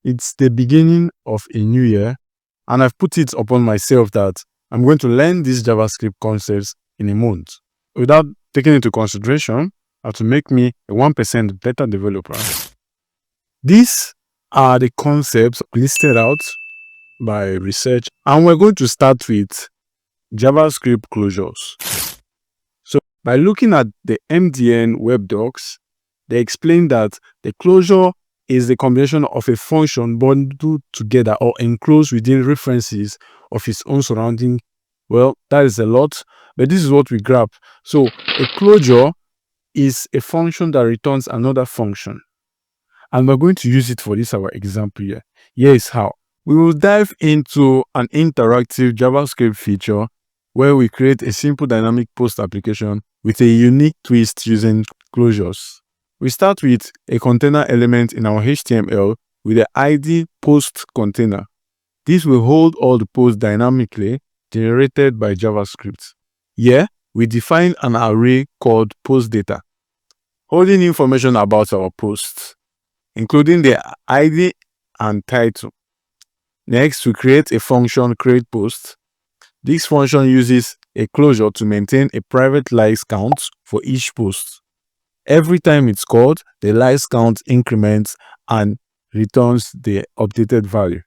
It's the beginning of a new year, and I've put it upon myself that I'm going to learn these JavaScript concepts in a month. Without taking into consideration how to make me a 1% better developer. These are the concepts listed out by research, and we're going to start with JavaScript closures. So by looking at the MDN web docs, they explain that the closure is the combination of a function bundled together or enclosed within references of its own surrounding. Well, that is a lot, but this is what we grab. So a closure is a function that returns another function. And we're going to use it for this our example here. Here is how. We will dive into an interactive JavaScript feature where we create a simple dynamic post application with a unique twist using closures. We start with a container element in our HTML with the ID post container. This will hold all the posts dynamically generated by JavaScript. Here, we define an array called post data, holding information about our posts, including the ID and title. Next, we create a function createPost. This function uses a closure to maintain a private likes count for each post. Every time it's called, the likes count increments and returns the updated value.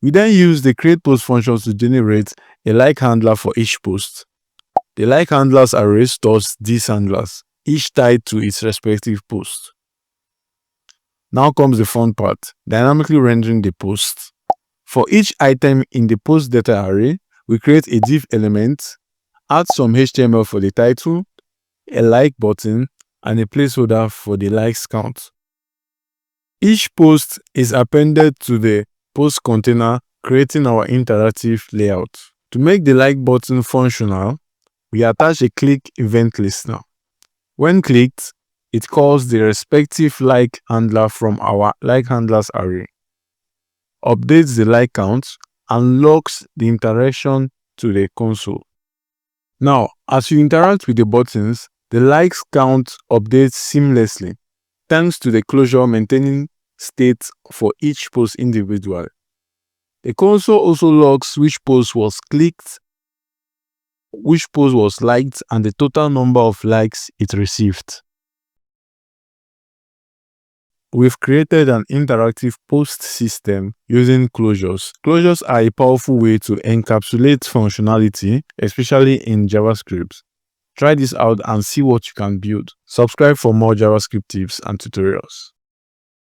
We then use the createPost function to generate a like handler for each post. The like handlers array stores these handlers, each tied to its respective post. Now comes the fun part, dynamically rendering the post. For each item in the post data array, we create a div element, add some HTML for the title, a like button, and a placeholder for the likes count. Each post is appended to the post container, creating our interactive layout. To make the like button functional, we attach a click event listener. When clicked, it calls the respective like handler from our like handlers array, updates the like count, and logs the interaction to the console. Now, as you interact with the buttons, the likes count updates seamlessly, thanks to the closure maintaining state for each post individually. The console also logs which post was clicked, which post was liked, and the total number of likes it received. We've created an interactive post system using closures. Closures are a powerful way to encapsulate functionality, especially in JavaScript. Try this out and see what you can build. Subscribe for more JavaScript tips and tutorials.